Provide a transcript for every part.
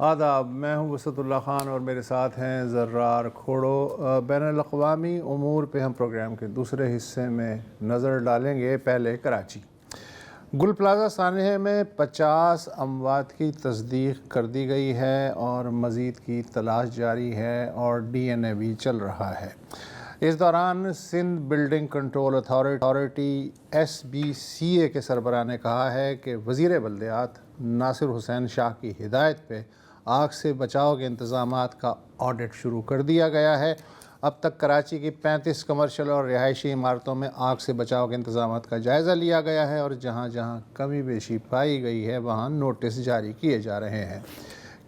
آداب، میں ہوں وسعت اللہ خان اور میرے ساتھ ہیں زرار کھوڑو۔ بین الاقوامی امور پہ ہم پروگرام کے دوسرے حصے میں نظر ڈالیں گے۔ پہلے کراچی گل پلازہ سانحے میں 50 اموات کی تصدیق کر دی گئی ہے اور مزید کی تلاش جاری ہے اور DNA بھی چل رہا ہے۔ اس دوران Sindh building control authority SBCA کے سربراہ نے کہا ہے کہ وزیر بلدیات ناصر حسین شاہ کی ہدایت پہ آگ سے بچاؤ کے انتظامات کا آڈٹ شروع کر دیا گیا ہے۔ اب تک کراچی کی 35 کمرشل اور رہائشی عمارتوں میں آگ سے بچاؤ کے انتظامات کا جائزہ لیا گیا ہے اور جہاں جہاں کمی بیشی پائی گئی ہے وہاں نوٹس جاری کیے جا رہے ہیں۔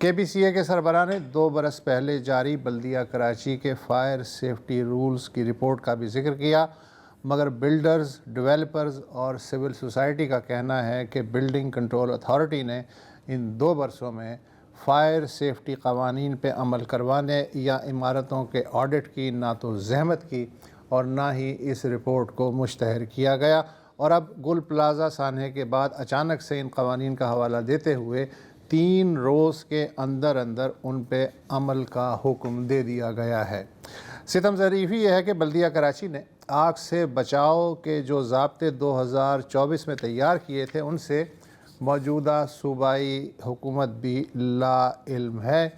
KBCA کے سربراہ نے 2 برس پہلے جاری بلدیہ کراچی کے فائر سیفٹی رولز کی رپورٹ کا بھی ذکر کیا، مگر بلڈرز، ڈیولپرز اور سول سوسائٹی کا کہنا ہے کہ بلڈنگ کنٹرول اتھارٹی نے ان 2 برسوں میں فائر سیفٹی قوانین پہ عمل کروانے یا عمارتوں کے آڈٹ کی نہ تو زحمت کی اور نہ ہی اس رپورٹ کو مشتہر کیا گیا، اور اب گل پلازہ سانحے کے بعد اچانک سے ان قوانین کا حوالہ دیتے ہوئے 3 روز کے اندر ان پہ عمل کا حکم دے دیا گیا ہے۔ ستم ظریفی یہ ہے کہ بلدیہ کراچی نے آگ سے بچاؤ کے جو ضابطے 2024 میں تیار کیے تھے ان سے موجودہ صوبائی حکومت بھی لا علم ہے۔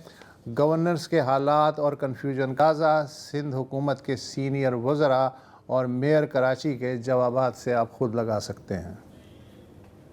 گورنرز کے حالات اور کنفیوژن قاضہ سندھ حکومت کے سینئر وزراء اور میئر کراچی کے جوابات سے آپ خود لگا سکتے ہیں۔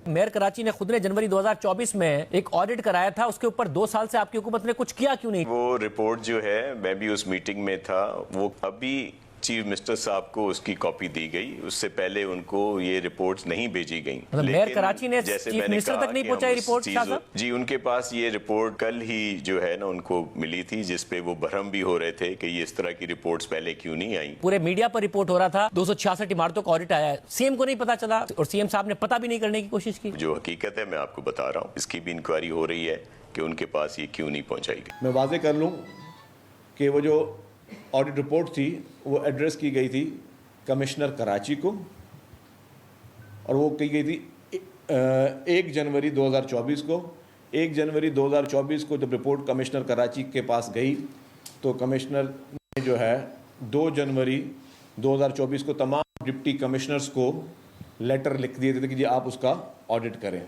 میئر کراچی نے خود نے جنوری 2024 میں ایک آڈٹ کرایا تھا، اس کے اوپر 2 سال سے آپ کی حکومت نے کچھ کیا کیوں نہیں؟ وہ رپورٹ جو ہے، میں بھی اس میٹنگ میں تھا، وہ ابھی چیف منسٹر صاحب کو اس کی کاپی دی گئی، اس سے پہلے ان کو یہ رپورٹس نہیں بھیجی گئیں۔ میئر کراچی نے چیف منسٹر تک نہیں پہنچائی رپورٹ؟ جی، ان کے پاس یہ رپورٹ کل ہی جو ہے نا ان کو ملی تھی، جس پہ وہ برہم بھی ہو رہے تھے کہ یہ اس طرح کی رپورٹس پہلے کیوں نہیں آئیں۔ پورے میڈیا پر رپورٹ ہو رہا تھا 266 عمارتوں کا آڈٹ آیا ہے، CM کو نہیں پتا چلا اور CM صاحب نے پتہ بھی نہیں کرنے کی کوشش کی۔ جو حقیقت ہے میں آپ کو بتا رہا ہوں، اس کی بھی انکوائری ہو رہی ہے کہ ان کے پاس یہ کیوں نہیں پہنچائی گئی۔ میں واضح کر لوں کہ وہ جو آڈٹ رپورٹ تھی وہ ایڈریس کی گئی تھی کمشنر کراچی کو، اور وہ کی گئی تھی 1 جنوری 2024 کو۔ 1 جنوری 2024 کو جب رپورٹ کمشنر کراچی کے پاس گئی تو کمشنر نے جو ہے 2 جنوری 2024 کو تمام ڈپٹی کمشنرز کو لیٹر لکھ دیے تھے کہ جی آپ اس کا آڈٹ کریں،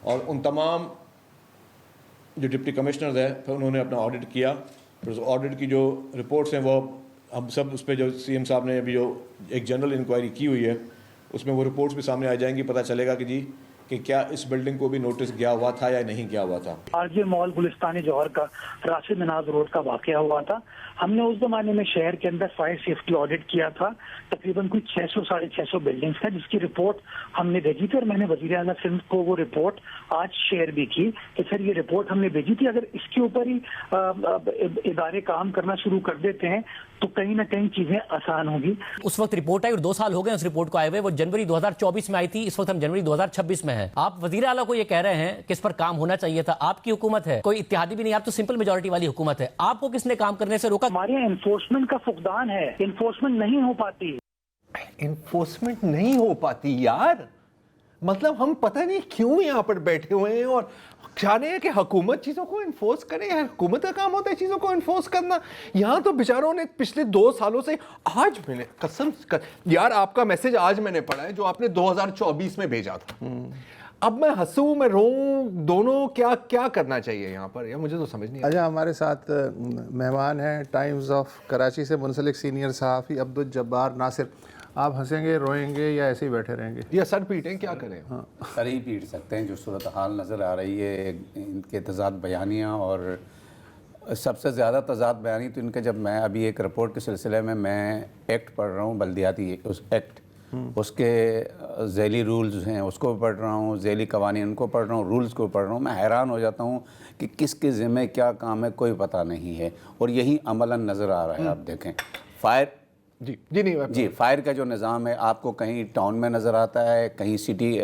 اور ان تمام جو ڈپٹی کمشنرز ہیں پھر انہوں نے اپنا آڈٹ کیا۔ پھر اس آڈٹ کی جو رپورٹس ہیں وہ ہم سب اس پہ جو CM صاحب نے ابھی جو ایک جنرل انکوائری کی ہوئی ہے اس میں وہ رپورٹس بھی سامنے آ جائیں گی، پتہ چلے گا کہ جی کہ کیا اس بلڈنگ کو بھی نوٹس گیا ہوا تھا یا نہیں گیا ہوا تھا۔ RJ مال گلستان جوہر کا راشد مناز روڈ کا واقعہ ہوا تھا۔ ہم نے اس زمانے میں شہر کے اندر فائر سیفٹی آڈٹ کیا تھا، تقریباً کوئی 600-650 بلڈنگز کا، جس کی رپورٹ ہم نے بھیجی تھی، اور میں نے وزیر اعلیٰ سندھ کو وہ رپورٹ آج شیئر بھی کی کہ سر یہ رپورٹ ہم نے بھیجی تھی، اگر اس کے اوپر ہی ادارے کام کرنا شروع کر دیتے ہیں تو کہیں نہ کہیں چیزیں آسان ہوگی۔ اس وقت رپورٹ آئی اور 2 سال ہو گئے اس رپورٹ کو آئے ہوئے، وہ جنوری 2024 میں آئی تھی، اس وقت ہم جنوری 2026 میں ہیں۔ آپ وزیر اعلیٰ کو یہ کہہ رہے ہیں کہ اس پر کام ہونا چاہیے تھا، آپ کی حکومت ہے، کوئی اتحادی بھی نہیں، آپ تو سمپل میجورٹی والی حکومت ہے، آپ کو کس نے کام کرنے سے روکا؟ ہمارے یہاں انفورسمنٹ کا فقدان ہے، انفورسمنٹ نہیں ہو پاتی۔ انفورسمنٹ نہیں ہو پاتی یار، مطلب ہم پتہ نہیں کیوں یہاں پر بیٹھے ہوئے ہیں اور چاہ رہے ہیں کہ حکومت چیزوں کو انفورس کرے۔ یار حکومت کا کام ہوتا ہے چیزوں کو انفورس کرنا، یہاں تو بیچاروں نے پچھلے 2 سالوں سے آج میں نے قسم یار آپ کا میسج آج میں نے پڑھا ہے جو آپ نے 2024 میں بھیجا تھا۔ اب میں ہنسوں میں روؤں، دونوں کیا کرنا چاہیے یہاں پر؟ یا مجھے تو سمجھ نہیں اچھا، ہمارے ساتھ مہمان ہیں ٹائمز آف کراچی سے منسلک سینئر صحافی عبدالجبار ناصر۔ آپ ہنسیں گے، روئیں گے یا ایسے ہی بیٹھے رہیں گے؟ یا سر پیٹیں، کیا کریں؟ سر ہی پیٹ سکتے ہیں، جو صورتحال نظر آ رہی ہے، ان کے تضاد بیانیاں، اور سب سے زیادہ تضاد بیانی تو ان کے، جب میں ابھی ایک رپورٹ کے سلسلے میں ایکٹ پڑھ رہا ہوں، بلدیاتی اس ایکٹ، اس کے ذیلی رولز ہیں اس کو پڑھ رہا ہوں، ذیلی قوانین کو پڑھ رہا ہوں، رولز کو پڑھ رہا ہوں، میں حیران ہو جاتا ہوں کہ کس کے ذمہ کیا کام ہے کوئی پتہ نہیں ہے، اور یہی عملاً نظر آ رہا ہے۔ آپ دیکھیں فائر کا جو نظام ہے آپ کو کہیں ٹاؤن میں نظر آتا ہے، کہیں سٹی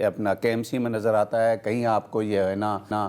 اپنا KMC میں نظر آتا ہے، کہیں آپ کو یہ ہے نا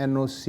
NOC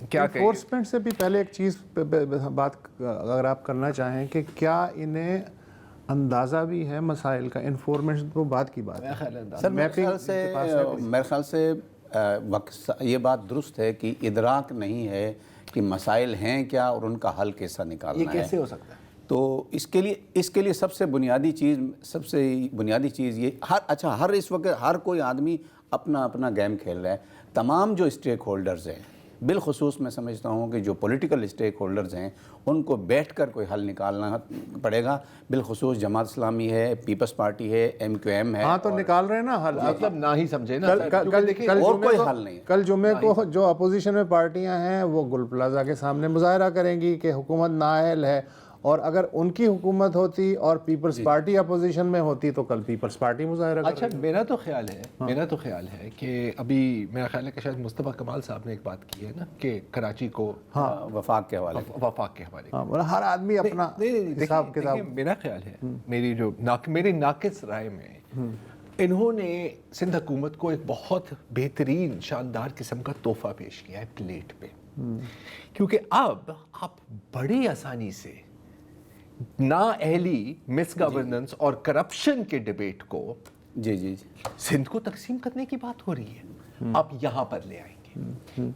کیا کہیں؟ انفورسمنٹ سے بھی پہلے ایک چیز بات اگر آپ کرنا چاہیں کہ کیا انہیں اندازہ بھی ہے مسائل کا؟ انفارمیشن تو بات کی بات ہے سر میرے خیال سے یہ بات درست ہے کہ ادراک نہیں ہے کہ مسائل ہیں کیا اور ان کا حل کیسا نکالنا ہے. یہ کیسے ہو سکتا ہے؟ تو اس کے لیے سب سے بنیادی چیز یہ ہر اس وقت ہر کوئی آدمی اپنا اپنا گیم کھیل رہا ہے. تمام جو اسٹیک ہولڈرز ہیں، بالخصوص میں سمجھتا ہوں کہ جو پولیٹیکل اسٹیک ہولڈرز ہیں ان کو بیٹھ کر کوئی حل نکالنا پڑے گا. بالخصوص جماعت اسلامی ہے، پیپلز پارٹی ہے، MQM ہے. ہاں تو نکال رہے ہیں نا حل. مطلب نہ ہی سمجھے نا. اور کوئی حل نہیں ہے. کل جمعے کو جو اپوزیشن میں پارٹیاں ہیں وہ گل پلازا کے سامنے مظاہرہ کریں گی کہ حکومت نااہل ہے، اور اگر ان کی حکومت ہوتی اور پیپلز پارٹی اپوزیشن میں ہوتی تو کل پیپلز پارٹی مظاہرہ کرے. اچھا میرا تو خیال ہے کہ ابھی میرا خیال ہے کہ شاید مصطفیٰ کمال صاحب نے ایک بات کی ہے نا کہ کراچی کو وفاق کے حوالے ہر آدمی اپنا حساب کتاب. میرا خیال ہے میری ناقص رائے میں انہوں نے سندھ حکومت کو ایک بہت بہترین شاندار قسم کا تحفہ پیش کیا ہے پلیٹ پہ، کیونکہ اب آپ بڑی آسانی سے نااہلی، مس گورننس اور کرپشن کے ڈیبیٹ کو جی سندھ کو تقسیم کرنے کی بات ہو رہی ہے، آپ یہاں پر لے آئیں گے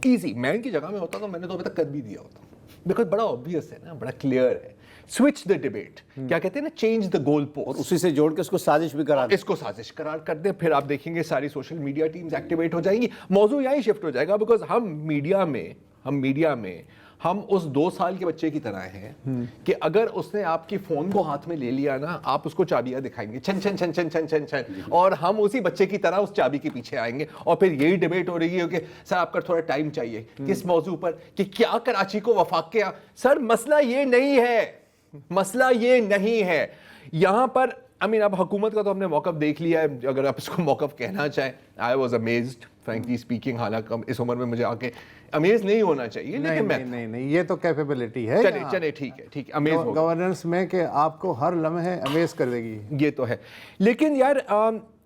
ایزی. میں ان کی جگہ میں ہوتا تو میں نے تو ابھی تک کر بھی دیا ہوتا، بیکاز بڑا obvious ہے نا، بڑا کلیئر ہے. سوئچ دا ڈیبیٹ، کیا کہتے ہیں نا، چینج دا گول پوسٹ، اور اسی سے جوڑ کے اس کو سازش بھی کرا دیں. اس کو سازش قرار کر دیں. پھر آپ دیکھیں گے ساری سوشل میڈیا ٹیمز ایکٹیویٹ ہو جائیں گی، موضوع یہی شفٹ ہو جائے گا. بیکاز ہم میڈیا میں ہم اس 2 سال کے بچے کی طرح ہیں کہ اگر اس نے آپ کی فون کو ہاتھ میں لے لیا نا، آپ اس کو چابیاں دکھائیں گے چھن چھن چھن چھن چھن چھن چھن، اور ہم اسی بچے کی طرح اس چابی کے پیچھے آئیں گے. اور پھر یہی ڈیبیٹ ہو رہی ہے کہ سر آپ کا تھوڑا ٹائم چاہیے کس موضوع پر، کہ کیا کراچی کو وفاق کیا. سر مسئلہ یہ نہیں ہے یہاں پر. اب حکومت کا تو ہم نے موقف دیکھ لیا ہے، اگر آپ اس کو موقف کہنا چاہیں. I was amazed frankly speaking, حالانکہ اس عمر میں مجھے آ کے امیز نہیں ہونا چاہیے، لیکن نہیں یہ تو کیپیبلٹی ہے. چلے ٹھیک ہے امیز ہو گورننس میں کہ آپ کو ہر لمحے امیز کر دے گی، یہ تو ہے. لیکن یار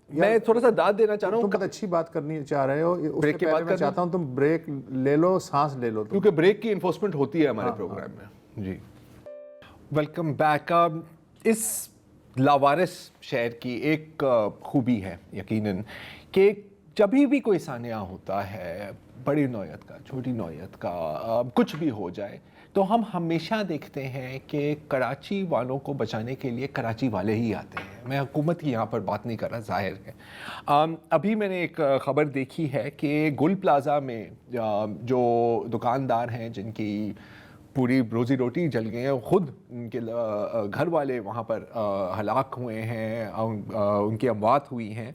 میں تھوڑا سا داد دینا چاہ رہا ہوں. تم بہت اچھی بات کرنی چاہ رہے ہو، اس کے پہلے میں چاہتا ہوں تم بریک لے لو، سانس لے لو، کیونکہ بریک کی انفورسمنٹ ہوتی ہے ہمارے پروگرام میں. جی ویلکم بیک. اس لاوارث شہر کی ایک خوبی ہے یقیناً کہ جبھی بھی کوئی سانحہ ہوتا ہے، بڑی نوعیت کا، چھوٹی نوعیت کا، کچھ بھی ہو جائے، تو ہم ہمیشہ دیکھتے ہیں کہ کراچی والوں کو بچانے کے لیے کراچی والے ہی آتے ہیں. میں حکومت کی یہاں پر بات نہیں کر رہا، ظاہر ہے. ابھی میں نے ایک خبر دیکھی ہے کہ گل پلازا میں جو دکاندار ہیں جن کی پوری روزی روٹی جل گئی ہے، خود ان کے گھر والے وہاں پر ہلاک ہوئے ہیں، ان کی اموات ہوئی ہیں،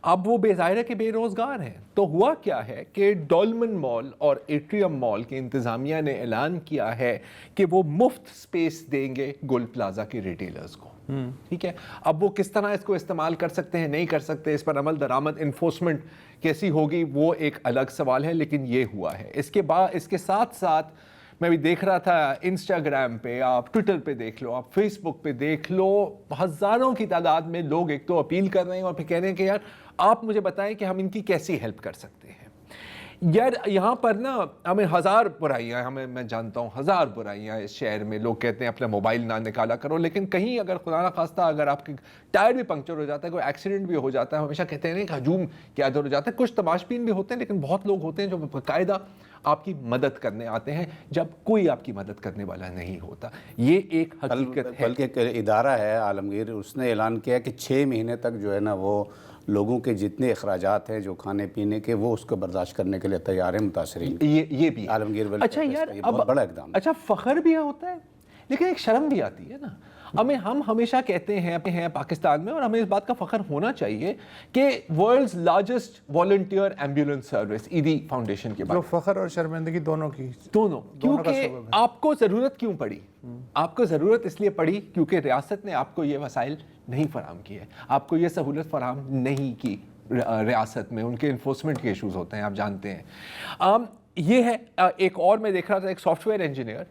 اب وہ ظاہر ہے کہ بے روزگار ہیں. تو ہوا کیا ہے کہ ڈولمن مال اور ایٹریم مال کی انتظامیہ نے اعلان کیا ہے کہ وہ مفت سپیس دیں گے گل پلازا کے ریٹیلرز کو. ٹھیک ہے، اب وہ کس طرح اس کو استعمال کر سکتے ہیں، نہیں کر سکتے، اس پر عمل درآمد انفورسمنٹ کیسی ہوگی، وہ ایک الگ سوال ہے. لیکن یہ ہوا ہے. اس کے ساتھ ساتھ میں بھی دیکھ رہا تھا انسٹاگرام پہ، آپ ٹویٹر پہ دیکھ لو، آپ فیس بک پہ دیکھ لو، ہزاروں کی تعداد میں لوگ ایک تو اپیل کر رہے ہیں اور پھر کہہ رہے ہیں کہ یار آپ مجھے بتائیں کہ ہم ان کی کیسی ہیلپ کر سکتے ہیں. یار یہاں پر نا ہمیں 1000 برائیاں ہیں، میں جانتا ہوں 1000 برائیاں اس شہر میں. لوگ کہتے ہیں اپنا موبائل نہ نکالا کرو، لیکن کہیں اگر خدا نہ خواستہ اگر آپ کی ٹائر بھی پنکچر ہو جاتا ہے، کوئی ایکسیڈنٹ بھی ہو جاتا ہے، ہمیشہ کہتے ہیں کہ ہجوم کیا ادھر ہو جاتا ہے. کچھ تماشبین بھی ہوتے ہیں، لیکن بہت لوگ ہوتے ہیں جو باقاعدہ آپ کی مدد کرنے آتے ہیں جب کوئی آپ کی مدد کرنے والا نہیں ہوتا. یہ ایک حقیقت ہے. بلکہ ایک ادارہ ہے عالمگیر، اس نے اعلان کیا کہ 6 مہینے تک جو ہے نا وہ لوگوں کے جتنے اخراجات ہیں جو کھانے پینے کے، وہ اس کو برداشت کرنے کے لیے تیار ہیں متاثرین. یہ بھی عالمگیر اچھا یار، بہت بڑا اقدام. اچھا فخر بھی ہوتا ہے لیکن ایک شرم بھی آتی ہے نا. ہم ہمیشہ کہتے ہیں پاکستان میں، اور ہمیں اس بات کا فخر ہونا چاہیے کہ world's largest volunteer ambulance service Edhi foundation کے بعد، جو فخر اور شرمندگی دونوں کیونکہ آپ کو ضرورت کیوں پڑی؟ آپ کو ضرورت اس لیے پڑی کیونکہ ریاست نے آپ کو یہ وسائل نہیں فراہم کیے، آپ کو یہ سہولت فراہم نہیں کی. ریاست میں ان کے انفورسمنٹ کے ایشوز ہوتے ہیں، آپ جانتے ہیں. یہ ہے. ایک اور میں دیکھ رہا تھا، ایک سافٹ ویئر انجینئر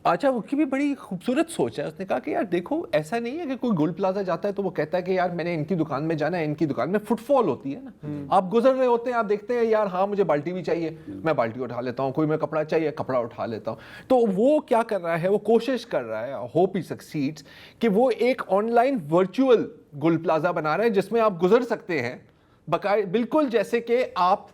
اچھا وہ کی بھی بڑی خوبصورت سوچ ہے. اس نے کہا کہ یار دیکھو ایسا نہیں ہے کہ کوئی گل پلازا جاتا ہے تو وہ کہتا ہے کہ یار میں نے ان کی دکان میں جانا ہے, ان کی دکان میں فٹ فال ہوتی ہے نا, آپ گزر رہے ہوتے ہیں, آپ دیکھتے ہیں یار ہاں مجھے بالٹی بھی چاہیے, میں بالٹی اٹھا لیتا ہوں, کوئی میں کپڑا چاہیے کپڑا اٹھا لیتا ہوں. تو وہ کیا کر رہا ہے, وہ کوشش کر رہا ہے, ہوپ ہی سکسیڈس, کہ وہ ایک on line virtual Gul plaza بنا رہے ہیں جس میں آپ گزر سکتے ہیں بالکل جیسے کہ آپ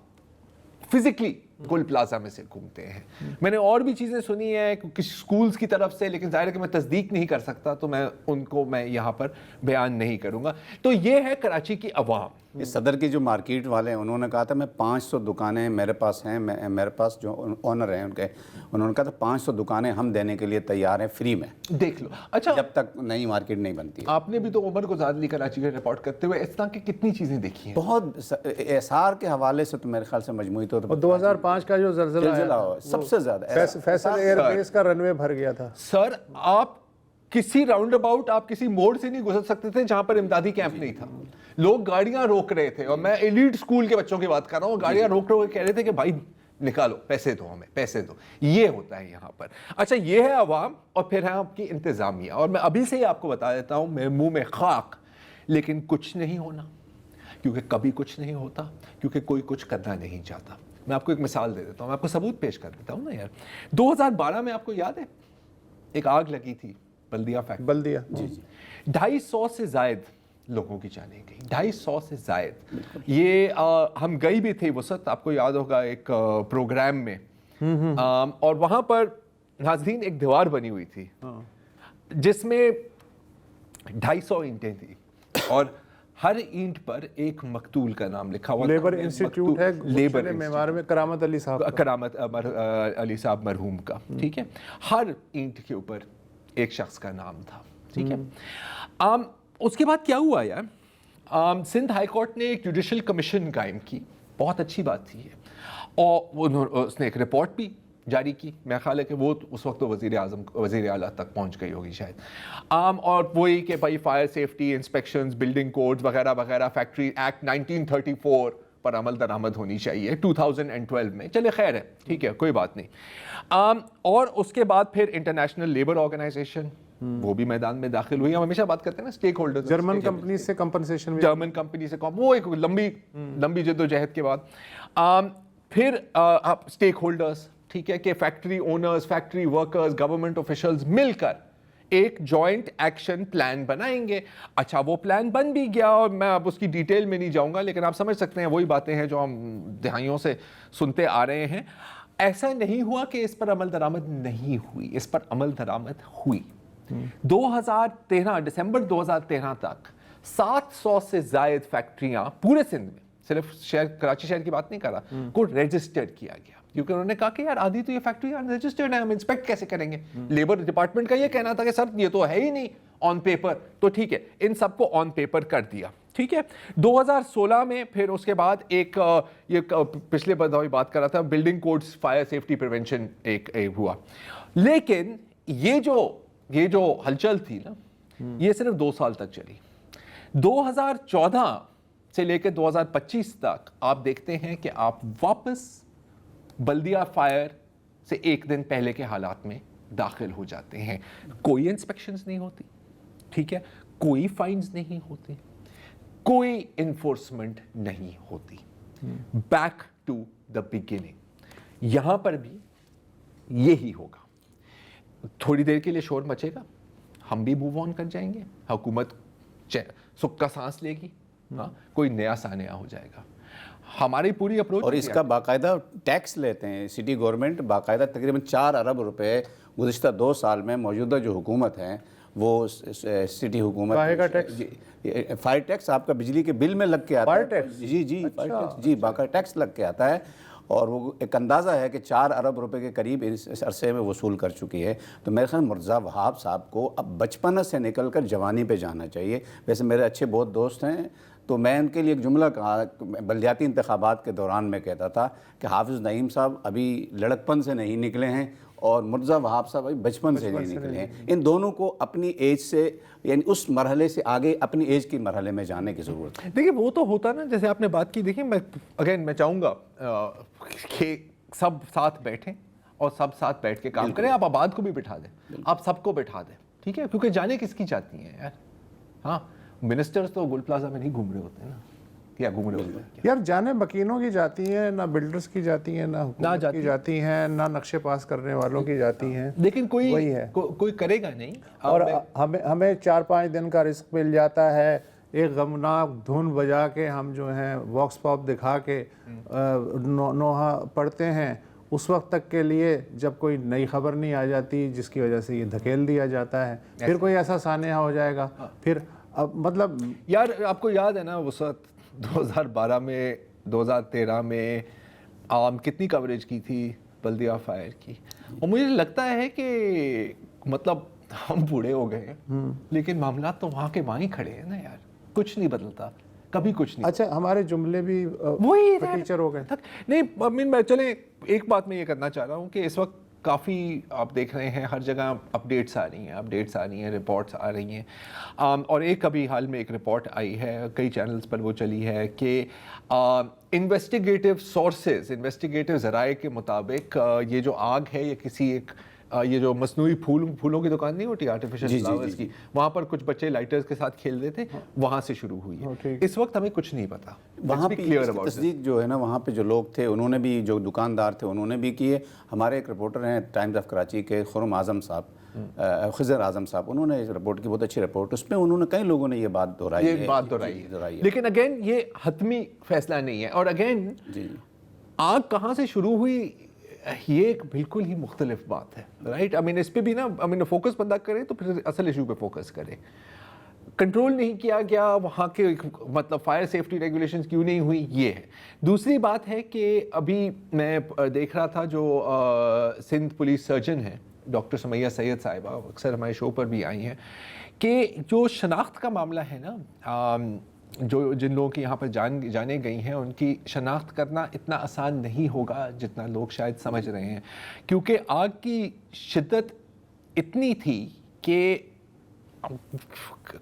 فزیکلی گل پلازا میں سے گھومتے ہیں. میں نے اور بھی چیزیں سنی ہیں کچھ سکولز کی طرف سے, لیکن ظاہر ہے کہ میں تصدیق نہیں کر سکتا تو میں ان کو میں یہاں پر بیان نہیں کروں گا. تو یہ ہے کراچی کی عوام. اس صدر کی جو مارکیٹ والے ہیں انہوں نے کہا تھا میں 500 دکانیں میرے پاس ہیں, میرے پاس جو اونر ہیں ان کے, انہوں نے کہا تھا 500 دکانیں ہم دینے کے لیے تیار ہیں فری میں, دیکھ لو. اچھا جب تک نئی مارکیٹ نہیں بنتی. آپ نے بھی تو عمر گزار لی کراچی کا رپورٹ کرتے ہوئے, اس طرح کی کتنی چیزیں دیکھی ہیں. بہت احسار کے حوالے سے تو میرے خیال سے مجموعی طور پر 2005 کا جو زلزلہ سب سے زیادہ فیصل ایئر بیس کا رن وے بھر گیا تھا. سر آپ کسی راؤنڈ اباؤٹ, آپ کسی موڑ سے نہیں گزر سکتے تھے جہاں پر امدادی کیمپ نہیں تھا. لوگ گاڑیاں روک رہے تھے, اور میں ایلیٹ سکول کے بچوں کی بات کر رہا ہوں, گاڑیاں روک رہے ہوئے کہہ رہے تھے کہ بھائی نکالو, پیسے دو ہمیں, پیسے دو. یہ ہوتا ہے یہاں پر. اچھا یہ ہے عوام, اور پھر ہے آپ کی انتظامیہ. اور میں ابھی سے ہی آپ کو بتا دیتا ہوں, میرے منہ میں خاک, لیکن کچھ نہیں ہونا, کیونکہ کبھی کچھ نہیں ہوتا, کیونکہ کوئی کچھ کرنا نہیں چاہتا. میں آپ کو ایک مثال دے دیتا ہوں, میں آپ کو ثبوت پیش کر دیتا ہوں نا یار. 2012 میں آپ کو یاد ہے ایک آگ لگی تھی بلدیہ فیکٹری, بلدیہ, 250 سے زائد لوگوں کی جانیں گئی, 250 سے زائد. یہ ہم گئی بھی تھے وسط, آپ کو یاد ہوگا ایک پروگرام میں, اور وہاں پر ناظرین ایک دیوار بنی ہوئی تھی جس میں 250 اینٹیں تھی, اور ہر اینٹ پر ایک مقتول کا نام لکھا ہوا. لیبر انسٹیٹیوٹ ہے لیبر معمار میں, کرامت علی صاحب, کرامت علی صاحب مرحوم کا, ٹھیک ہے. ہر اینٹ کے اوپر ایک شخص کا نام تھا, ٹھیک ہے. اس کے بعد کیا ہوا یار, سندھ ہائی کورٹ نے ایک جوڈیشل کمیشن قائم کی, بہت اچھی بات تھی یہ, اور اس نے ایک رپورٹ بھی جاری کی. میرا خیال ہے کہ وہ اس وقت تو وزیر اعلیٰ تک پہنچ گئی ہوگی شاید. اور وہی کہ بھائی fire safety inspections, building codes وغیرہ وغیرہ, فیکٹری ایکٹ 1934 پر عمل درآمد ہونی چاہیے 2012 میں. چلے خیر ہے, ٹھیک ہے, کوئی بات نہیں. اور اس کے بعد پھر انٹرنیشنل لیبر آرگنائزیشن وہ بھی میدان میں داخل ہوئی. ہم ہمیشہ بات کرتے ہیں نا اسٹیک ہولڈرز, جرمن کمپنی سے کمپنسیشن, جرمن کمپنی سے وہ ایک لمبی جدوجہد کے بعد. پھر اسٹیک ہولڈرز, ٹھیک ہے, کہ factory owners, factory workers, government officials مل کر ایک جوائنٹ ایکشن پلان بنائیں گے. اچھا وہ پلان بن بھی گیا, اور میں اب اس کی ڈیٹیل میں نہیں جاؤں گا, لیکن آپ سمجھ سکتے ہیں وہی باتیں ہیں جو ہم دہائیوں سے سنتے آ رہے ہیں. ایسا نہیں ہوا کہ اس پر عمل درآمد نہیں ہوئی, اس پر عمل درآمد ہوئی. 2013 دسمبر 2013 تک 700 سے زائد فیکٹریاں پورے سندھ میں, صرف شہر کراچی شہر کی بات نہیں کر رہا, کو رجسٹرڈ کیا گیا, کیونکہ انہوں نے کہا کہ یار آدھی تو یہ فیکٹری رجسٹرڈ ہے, ہم انسپیکٹ کیسے کریں گے. لیبر ڈپارٹمنٹ کا یہ کہنا تھا کہ سر یہ تو ہے ہی نہیں آن پیپر, تو ٹھیک ہے ان سب کو آن پیپر کر دیا, ٹھیک ہے. 2016 میں پھر اس کے بعد ایک یہ پچھلے بات کر رہا تھا, building codes, fire safety prevention ایک ہوا. لیکن یہ جو ہلچل تھی نا, یہ صرف 2 سال تک چلی. 2014 سے لے کے 2025 تک آپ دیکھتے ہیں کہ آپ واپس بلدیہ فائر سے ایک دن پہلے کے حالات میں داخل ہو جاتے ہیں. کوئی انسپیکشنز نہیں ہوتی, ٹھیک ہے, کوئی فائنز نہیں ہوتے, کوئی انفورسمنٹ نہیں ہوتی. Back to the beginning. یہاں پر بھی یہی ہوگا. تھوڑی دیر کے لیے شور مچے گا, ہم بھی موو آن کر جائیں گے, حکومت سکھ کا سانس لے گی, کوئی نیا سانیہ ہو جائے گا. ہماری پوری اپروچ, اور اس کا باقاعدہ ٹیکس لیتے ہیں سٹی گورنمنٹ, باقاعدہ تقریباً 4 ارب روپے گزشتہ 2 سال میں موجودہ جو حکومت ہیں وہ سٹی حکومت. فائر ٹیکس آپ کا بجلی کے بل میں لگ کے آتا ہے. جی باقاعدہ ٹیکس لگ کے آتا ہے, اور وہ ایک اندازہ ہے کہ 4 ارب روپے کے قریب اس عرصے میں وصول کر چکی ہے. تو میرے خیال مرزا وہاب صاحب کو اب بچپن سے نکل کر جوانی پہ جانا چاہیے. ویسے میرے اچھے بہت دوست ہیں, تو میں ان کے لیے ایک جملہ کہا, بلدیاتی انتخابات کے دوران میں کہتا تھا کہ حافظ نعیم صاحب ابھی لڑکپن سے نہیں نکلے ہیں, اور مرزا وہاب صاحب ابھی بچپن سے نہیں نکلے ہیں. ان دونوں کو اپنی ایج سے, یعنی اس مرحلے سے آگے اپنی ایج کی مرحلے میں جانے کی ضرورت ہے. دیکھیں وہ تو ہوتا نا, جیسے آپ نے بات کی, دیکھیں میں چاہوں گا کہ سب ساتھ بیٹھیں, اور سب ساتھ بیٹھ کے کام کریں. آپ آباد کو بھی بٹھا دیں, آپ سب کو بٹھا دیں, ٹھیک ہے, کیونکہ جانے کس کی چاہتی ہیں یار. ہاں منسٹرز تو گل پلازا میں نہیں گھوم رہے ہوتے ہیں نا, کیا گھوم رہے ہوتے ہیں یار. جانے مکینوں کی جاتی ہیں, نہ بلڈرز کی جاتی ہیں, نہ حکومت کی جاتی ہیں, نہ نقشے پاس کرنے والوں کی جاتی ہیں. لیکن کوئی کرے گا نہیں. اور ہمیں 4-5 دن کا رزق مل جاتا ہے, ایک غمناک دھن بجا کے ہم جو ہیں واکس پاپ دکھا کے نوحہ پڑھتے ہیں. اس وقت تک کے لیے جب کوئی نئی خبر نہیں آ جاتی جس کی وجہ سے یہ دھکیل دیا جاتا ہے, پھر کوئی ایسا سانحہ ہو جائے گا. پھر اب مطلب یار آپ کو یاد ہے نا اس وقت 2012 میں 2013 میں عوام کتنی کوریج کی تھی بلدیہ فائر کی, اور مجھے لگتا ہے کہ مطلب ہم بوڑھے ہو گئے ہیں لیکن معاملات تو وہاں کے وہاں ہی کھڑے ہیں نا یار, کچھ نہیں بدلتا کبھی, کچھ نہیں. اچھا ہمارے جملے بھی وہی ٹیچر ہو گئے نہیں. امین میں چلیں ایک بات میں یہ کرنا چاہ رہا ہوں کہ اس وقت کافی آپ دیکھ رہے ہیں ہر جگہ اپڈیٹس آ رہی ہیں, رپورٹس آ رہی ہیں, اور ایک ابھی حال میں ایک رپورٹ آئی ہے, کئی چینلز پر وہ چلی ہے کہ انویسٹیگیٹو سورسز, انویسٹیگیٹو ذرائع کے مطابق یہ جو آگ ہے یہ کسی ایک یہ جو مصنوعی پھولوں کی دکان نہیں ہوتی آرٹیفیشل فلاورز کی, وہاں پر کچھ بچے لائٹرز کے ساتھ کھیل رہے تھے, وہاں سے شروع ہوئی ہے. اس وقت ہمیں کچھ نہیں پتا. وہاں پہ تصدیق جو ہے نا, وہاں پہ جو لوگ تھے انہوں نے بھی, جو دکاندار تھے انہوں نے بھی کیے. ہمارے ایک رپورٹر ہیں ٹائمز آف کراچی کے خرم اعظم صاحب, خضر اعظم صاحب, انہوں نے رپورٹ کی بہت اچھی رپورٹ, اس میں انہوں نے کئی لوگوں نے یہ بات دہرائی ہے. لیکن اگین یہ حتمی فیصلہ نہیں ہے, اور اگین آگ کہاں سے شروع ہوئی یہ ایک بالکل ہی مختلف بات ہے, رائٹ. اس پہ بھی نا فوکس بندہ کرے تو پھر اصل ایشو پہ فوکس کرے. کنٹرول نہیں کیا گیا وہاں کے, مطلب فائر سیفٹی ریگولیشنز کیوں نہیں ہوئی, یہ ہے. دوسری بات ہے کہ ابھی میں دیکھ رہا تھا جو سندھ پولیس سرجن ہیں ڈاکٹر سمیہ سید صاحبہ, اکثر ہمارے شو پر بھی آئی ہیں, کہ جو شناخت کا معاملہ ہے نا, جو جن لوگوں کی یہاں پر جانے گئی ہیں ان کی شناخت کرنا اتنا آسان نہیں ہوگا جتنا لوگ شاید سمجھ رہے ہیں, کیونکہ آگ کی شدت اتنی تھی کہ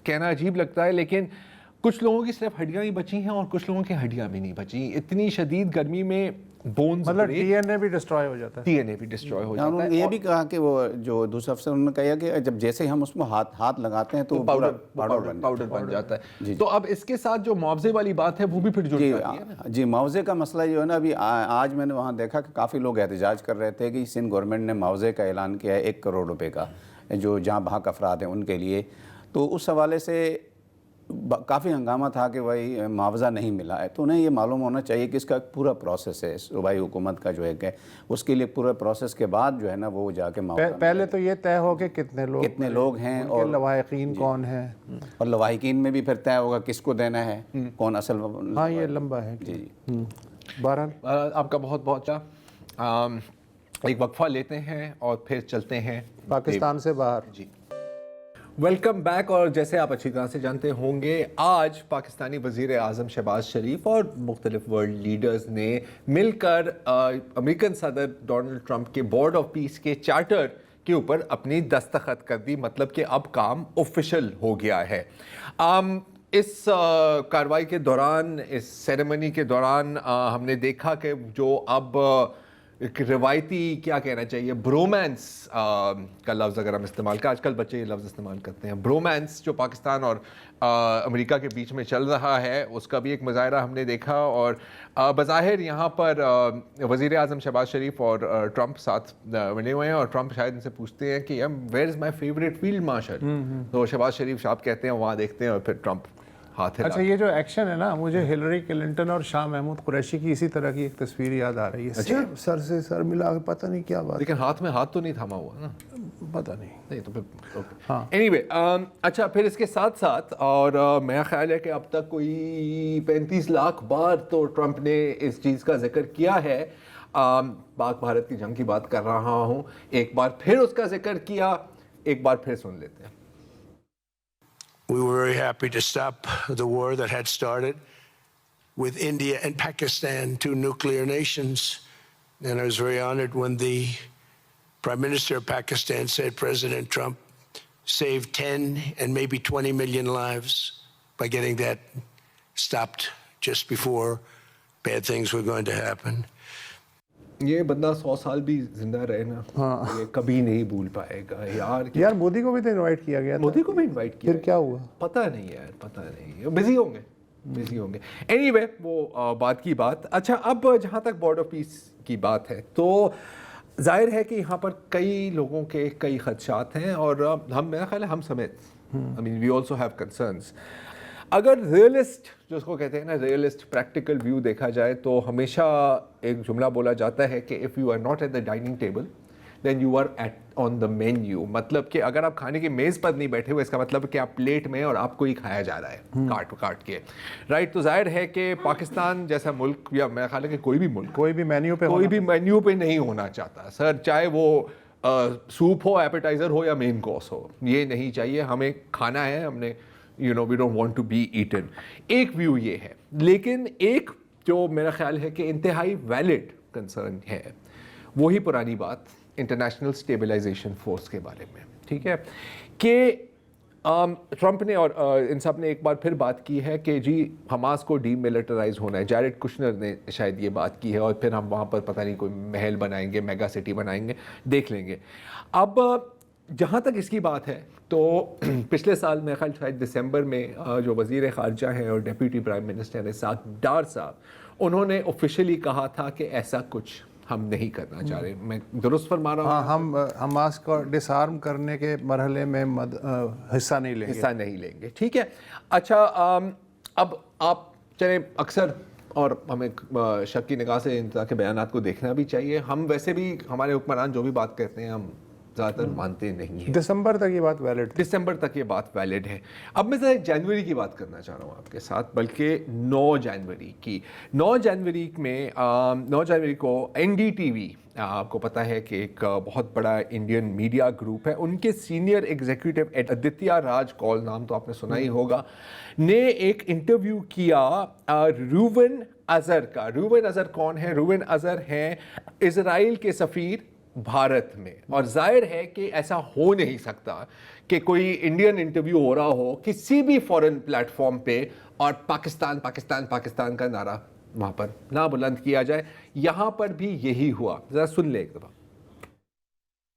کہنا عجیب لگتا ہے لیکن کچھ لوگوں کی صرف ہڈیاں ہی بچی ہیں اور کچھ لوگوں کی ہڈیاں بھی نہیں بچی. اتنی شدید گرمی میں بونز, مطلب ڈی این اے بھی ڈسٹرائے ہو جاتا ہے. انہوں نے یہ بھی کہا کہ وہ جو دوسرے افسر انہوں نے کہا کہ جب جیسے ہم اس کو ہاتھ لگاتے ہیں تو پاؤڈر بن جاتا ہے. تو اب اس کے ساتھ جو معاوضے والی بات ہے وہ بھی پھر جڑ جاتی ہے نا. جی معاوضے کا مسئلہ جو ہے نا, ابھی آج میں نے وہاں دیکھا کہ کافی لوگ احتجاج کر رہے تھے کہ سندھ گورنمنٹ نے معاوضے کا اعلان کیا ہے 1 کروڑ روپے کا, جو جہاں بحق افراد ہیں ان کے لیے. تو اس حوالے سے کافی ہنگامہ تھا کہ بھائی معاوضہ نہیں ملا ہے. تو انہیں یہ معلوم ہونا چاہیے کہ اس کا پورا پروسیس ہے, صوبائی حکومت کا جو ہے اس کے لیے پورے پروسیس کے بعد جو ہے نا وہ جا کے معاوضہ. پہلے تو یہ طے ہو کہ کتنے لوگ ہیں اور لواحقین کون ہیں, اور لواحقین میں بھی پھر طے ہوگا کس کو دینا ہے, کون اصل. ہاں یہ لمبا ہے. جی بہرحال آپ کا بہت بہت ایک وقفہ لیتے ہیں اور پھر چلتے ہیں پاکستان سے باہر. جی ویلکم بیک. اور جیسے آپ اچھی طرح سے جانتے ہوں گے, آج پاکستانی وزیر اعظم شہباز شریف اور مختلف ورلڈ لیڈرز نے مل کر امریکن صدر ڈونلڈ ٹرمپ کے بورڈ آف پیس کے چارٹر کے اوپر اپنی دستخط کر دی, مطلب کہ اب کام آفیشل ہو گیا ہے. اس کارروائی کے دوران, اس سیریمنی کے دوران ہم نے دیکھا کہ جو اب ایک روایتی کیا کہنا چاہیے برومانس کا لفظ اگر ہم استعمال کریں, آج کل بچے یہ لفظ استعمال کرتے ہیں, برومانس جو پاکستان اور امریکہ کے بیچ میں چل رہا ہے اس کا بھی ایک مظاہرہ ہم نے دیکھا. اور بظاہر یہاں پر وزیر اعظم شہباز شریف اور ٹرمپ ساتھ بنے ہوئے ہیں, اور ٹرمپ شاید ان سے پوچھتے ہیں کہ where is my favourite field marshal, تو شہباز شریف صاحب کہتے ہیں وہاں دیکھتے ہیں, اور پھر ٹرمپ ہاتھ ہے. اچھا یہ جو ایکشن ہے نا, مجھے ہلری کلنٹن اور شاہ محمود قریشی کی اسی طرح کی ایک تصویر یاد آ رہی ہے, سر سے سر ملا کے پتہ نہیں کیا بات, لیکن ہاتھ میں ہاتھ تو نہیں تھاما ہوا نا, پتہ نہیں تو پھر ہاں اینی وے. اچھا پھر اس کے ساتھ ساتھ, اور میرا خیال ہے کہ اب تک کوئی 35 لاکھ بار تو ٹرمپ نے اس چیز کا ذکر کیا ہے, پاک بھارت کی جنگ کی بات کر رہا ہوں, ایک بار پھر اس کا ذکر کیا, ایک بار پھر سن لیتے ہیں. We were very happy to stop the war that had started with India and Pakistan, 2 nuclear nations. And I was very honored when the Prime Minister of Pakistan said President Trump saved 10 and maybe 20 million lives by getting that stopped just before bad things were going to happen. یہ بندہ 100 سال بھی زندہ رہے نا, یہ کبھی نہیں بھول پائے گا یار. یار مودی کو بھی تو انوائٹ کیا گیا تھا. مودی کو بھی انوائٹ کیا, پھر کیا ہوا پتہ نہیں یار, پتہ نہیں, بزی ہوں گے. اینی وے وہ بات کی بات. اچھا اب جہاں تک بورڈ آف پیس کی بات ہے تو ظاہر ہے کہ یہاں پر کئی لوگوں کے کئی خدشات ہیں, اور ہم, میرا خیال ہے ہم سمیت, I mean we also have concerns. اگر ریئلسٹ جو اس کو کہتے ہیں نا, ریئلسٹ پریکٹیکل ویو دیکھا جائے تو ہمیشہ ایک جملہ بولا جاتا ہے کہ if you are not at the dining table then you are at on the menu. مطلب کہ اگر آپ کھانے کی میز پر نہیں بیٹھے ہوئے, اس کا مطلب کہ آپ پلیٹ میں اور آپ کو ہی کھایا جا رہا ہے کاٹ کے, رائٹ. تو ظاہر ہے کہ پاکستان جیسا ملک, یا میرا خیال ہے کہ کوئی بھی ملک کوئی بھی مینیو پہ نہیں ہونا چاہتا سر, چاہے وہ سوپ ہو, ایپیٹائزر ہو یا مین کورس ہو, یہ نہیں چاہیے. ہمیں کھانا ہے, ہم نے we don't want to be eaten. ایک ویو یہ ہے, لیکن ایک جو میرا خیال ہے کہ انتہائی ویلڈ کنسرن ہے, وہی پرانی بات انٹرنیشنل اسٹیبلائزیشن فورس کے بارے میں, ٹھیک ہے, کہ ٹرمپ نے اور ان سب نے ایک بار پھر بات کی ہے کہ جی حماس کو ڈی ملٹرائز ہونا ہے. جیریڈ کشنر نے شاید یہ بات کی ہے, اور پھر ہم وہاں پر پتہ نہیں کوئی محل بنائیں گے, میگا سٹی بنائیں گے, دیکھ لیں گے. اب جہاں تک اس کی بات ہے تو پچھلے سال میرے خیال شاید دسمبر میں جو وزیر خارجہ ہیں اور deputy prime minister Ishaq Dar صاحب, انہوں نے آفیشلی کہا تھا کہ ایسا کچھ ہم نہیں کرنا چاہ رہے. میں درست فرما رہا ہوں؟ ہاں, ہم حماس کو ڈس آرم کرنے کے مرحلے میں حصہ نہیں لیں گے. ٹھیک ہے. اچھا اب آپ چلیں, اکثر اور ہمیں شک کی نگاہ سے ان طرح کے بیانات کو دیکھنا بھی چاہیے. ہم ویسے بھی ہمارے حکمران جو بھی بات کرتے ہیں ہم زیادہ تر مانتے نہیں ہیں. دسمبر تک یہ بات ویلڈ ہے. اب میں ذرا جنوری کی بات کرنا چاہ رہا ہوں آپ کے ساتھ, بلکہ 9 جنوری کی. 9 جنوری کو NDTV, آپ کو پتہ ہے کہ ایک بہت بڑا انڈین میڈیا گروپ ہے, ان کے سینئر ایگزیکٹو آدتیہ راج کول, نام تو آپ نے سنا ہی ہوگا, نے ایک انٹرویو کیا روون اظہر کا. روون اظہر کون ہے؟ روون اظہر ہیں اسرائیل کے سفیر بھارت میں, اور ظاہر ہے کہ ایسا ہو نہیں سکتا کہ کوئی انڈین انٹرویو ہو رہا ہو کسی بھی فورن پلیٹ فارم پہ اور پاکستان پاکستان پاکستان کا نعرہ وہاں پر نہ بلند کیا جائے. یہاں پر بھی یہی ہوا. ذرا سن لیں ایک دفعہ.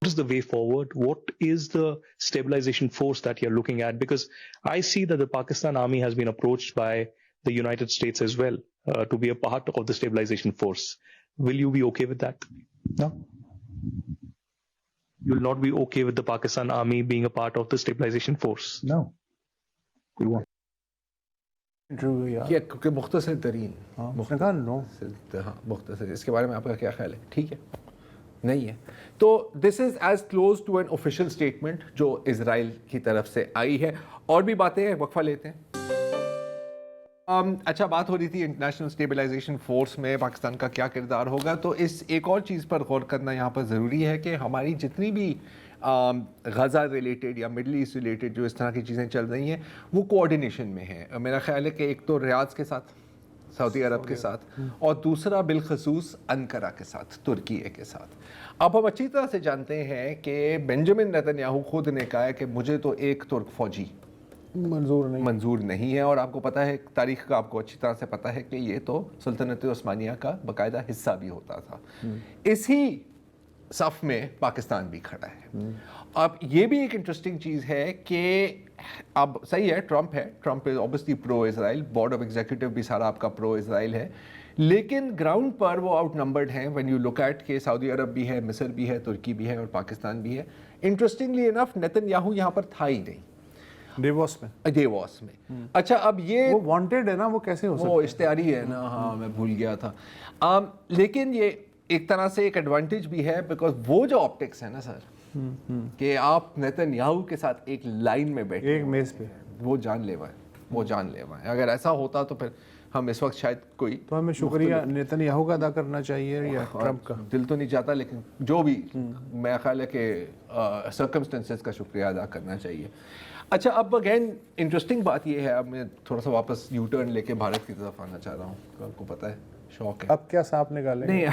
What is the way forward? What is the stabilization force that you're looking at? Because I see that the Pakistan army has been approached by the United States as well to be a part of the stabilization force. Will you be okay with that? No? You will not be okay with the Pakistan army being a part of the stabilization force? No. We won't. یہ کیونکہ مختصر ترین, مختصر, اس کے بارے میں آپ کا کیا خیال ہے؟ ٹھیک ہے, نہیں ہے. تو this is as close to an official statement جو اسرائیل کی طرف سے آئی ہے. اور بھی باتیں ہیں, وقفہ لیتے ہیں. اچھا, بات ہو رہی تھی انٹرنیشنل اسٹیبلائزیشن فورس میں پاکستان کا کیا کردار ہوگا, تو اس ایک اور چیز پر غور کرنا یہاں پر ضروری ہے کہ ہماری جتنی بھی غزہ ریلیٹڈ یا مڈل ایسٹ ریلیٹڈ جو اس طرح کی چیزیں چل رہی ہیں وہ کوآرڈینیشن میں ہیں. میرا خیال ہے کہ ایک تو ریاض کے ساتھ, سعودی عرب کے ساتھ, اور دوسرا بالخصوص انقرہ کے ساتھ, ترکیے کے ساتھ. اب ہم اچھی طرح سے جانتے ہیں کہ بنجامن نیتن خود نے کہا ہے کہ مجھے تو ایک ترک فوجی منظور نہیں ہے, اور آپ کو پتہ ہے تاریخ کا, آپ کو اچھی طرح سے پتہ ہے کہ یہ تو سلطنت عثمانیہ کا باقاعدہ حصہ بھی ہوتا تھا. اسی صف میں پاکستان بھی کھڑا ہے. اب یہ بھی ایک انٹرسٹنگ چیز ہے کہ اب صحیح ہے, Trump is obviously pro Israel, board of executive بھی سارا آپ کا پرو اسرائیل ہے, لیکن گراؤنڈ پر وہ آؤٹ نمبرڈ ہیں. وین یو لک ایٹ کہ سعودی عرب بھی ہے, مصر بھی ہے, ترکی بھی ہے, اور پاکستان بھی ہے. انٹرسٹنگلی انف نیتن یاہو یہاں پر تھا ہی نہیں, ڈیووس میں. اچھا, اب یہ وہ وانٹیڈ ہے نا, وہ کیسے ہو سکتا ہے؟ وہ اشتہاری ہے نا, ہاں میں بھول گیا تھا. لیکن یہ ایک طرح سے ایک ایڈوانٹیج بھی ہے, بیکاز وہ جو آپٹکس ہے نا سر, کہ آپ نیتن یاہو کے ساتھ ایک لائن میں بیٹھے ایک میز پہ, وہ جان لیوا ہے. اگر ایسا ہوتا تو پھر ہم اس وقت شاید کوئی, تو ہمیں شکریہ نیتن یاہو کا ادا کرنا چاہیے یا ٹرمپ کا؟ دل تو نہیں چاہتا, لیکن جو بھی میرا خیال ہے کہ سرکمسٹنسز کا شکریہ ادا کرنا چاہیے. اچھا, اب اگین انٹرسٹنگ بات یہ ہے, اب میں تھوڑا سا واپس یو ٹرن لے کے بھارت کی طرف آنا چاہ رہا ہوں. آپ کو پتہ ہے شوق ہے. اب کیا سانپ نکالیں؟ نہیں,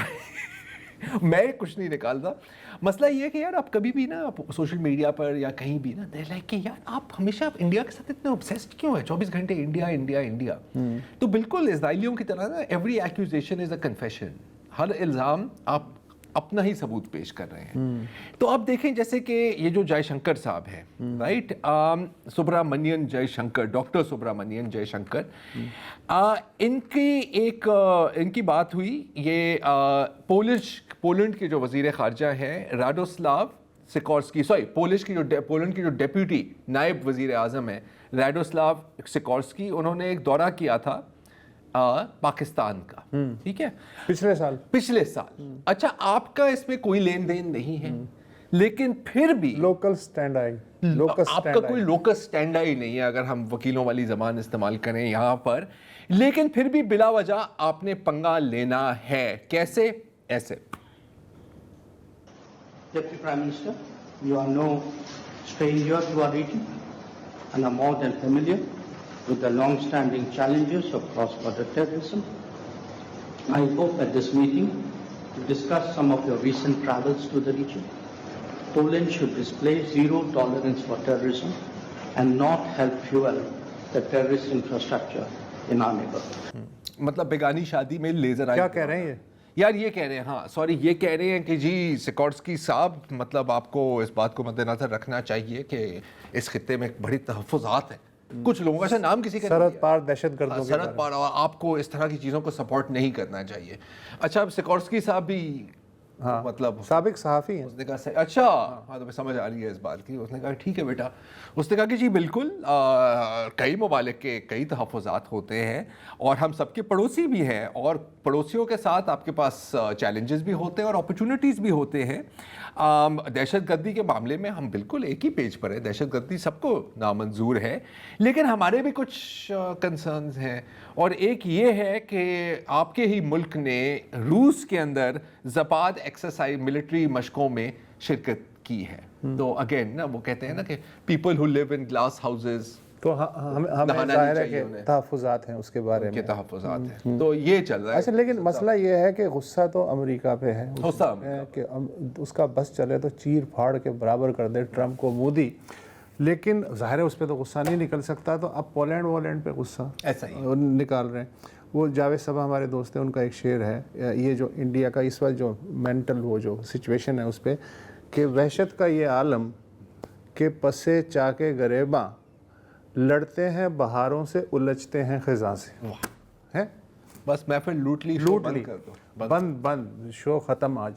میں کچھ نہیں نکالتا. مسئلہ یہ ہے کہ یار آپ کبھی بھی نا سوشل میڈیا پر یا کہیں بھی نا دے لائک کہ یار آپ ہمیشہ انڈیا کے ساتھ اتنے obsessed کیوں ہے, 24 گھنٹے انڈیا انڈیا انڈیا. تو بالکل اسرائیلیوں کی طرح نا every accusation is a confession. ہر الزام آپ اپنا ہی ثبوت پیش کر رہے ہیں. تو اب دیکھیں جیسے کہ یہ جو جے شنکر صاحب ہیں, رائٹ, سبرامنین جے شنکر, ڈاکٹر سبرامنین جے شنکر, ان کی بات ہوئی. یہ پولینڈ کے جو وزیر خارجہ ہیں راڈوسلاو سیکورسکی, پولینڈ کی جو ڈیپیوٹی نائب وزیر اعظم ہیں راڈوسلاو سیکورسکی, انہوں نے ایک دورہ کیا تھا پاکستان کا, ٹھیک ہے, پچھلے سال. اچھا, آپ کا اس میں کوئی لین دین نہیں ہے, لیکن پھر بھی لوکل سٹینڈ آئی, آپ کا کوئی لوکس سٹینڈ آئی نہیں ہے اگر ہم وکیلوں والی زبان استعمال کریں یہاں پر, لیکن پھر بھی بلا وجہ آپ نے پنگا لینا ہے. کیسے؟ ایسے. Deputy Prime Minister, you are no stranger to our region and are more than familiar with the long-standing challenges of cross-border terrorism. I hope at this meeting to discuss some of your recent travels to the region. Poland should display zero tolerance for terrorism and not help fuel the terrorist infrastructure in our neighborhood. مطلب بیگانی شادی میں laser آئی. کیا کہہ رہے ہیں یہ؟ یار یہ کہہ رہے ہیں, ہاں سوری, یہ کہہ رہے ہیں کہ جی سیکورسکی صاحب, مطلب آپ کو اس بات کو مد نظر رکھنا چاہیے کہ اس خطے میں بڑی تحفظات ہیں. کچھ لوگوں کا نام کسی کا سرحد پار دہشت گردوں کے سرحد پار, آپ کو اس طرح کی چیزوں کو سپورٹ نہیں کرنا چاہیے. اچھا, اب سیکورسکی صاحب بھی مطلب سابق صحافی ہیں. اس نے کہا اچھا, ہاں تو سمجھ آ رہی ہے اس بات کی. اس نے کہا ٹھیک ہے بیٹا. اس نے کہا کہ جی بالکل, کئی ممالک کے کئی تحفظات ہوتے ہیں اور ہم سب کے پڑوسی بھی ہیں, اور پڑوسیوں کے ساتھ آپ کے پاس چیلنجز بھی ہوتے ہیں اور اپرچونٹیز بھی ہوتے ہیں. دہشت گردی کے معاملے میں ہم بالکل ایک ہی پیج پر ہیں, دہشت گردی سب کو نامنظور ہے, لیکن ہمارے بھی کچھ کنسرنز ہیں. اور ایک یہ ہے کہ آپ کے ہی ملک نے روس کے اندر زپاد ایکسرسائز ملٹری مشقوں میں شرکت کی ہے. تو اگین نا وہ کہتے ہیں نا کہ people who live in glass houses, تو ہمیں ظاہر ہے کہ تحفظات ہیں اس کے بارے میں, تحفظات ہیں. تو یہ چل رہا ہے. اچھا, لیکن مسئلہ یہ ہے کہ غصہ تو امریکہ پہ ہے, کہ اس کا بس چلے تو چیر پھاڑ کے برابر کر دے ٹرمپ کو مودی, لیکن ظاہر ہے اس پہ تو غصہ نہیں نکل سکتا. تو اب پولینڈ پہ غصہ ایسا ہی نکال رہے ہیں. وہ جاوید صاحب ہمارے دوست ہیں, ان کا ایک شعر ہے, یہ جو انڈیا کا اس وقت جو مینٹل وہ جو سچویشن ہے اس پہ, کہ وحشت کا یہ عالم کہ پسے چاکے گریباں لڑتے ہیں بہاروں سے الجھتے ہیں خزاں سے. ہیں بس محفل لوٹ لی, بند شو ختم آج.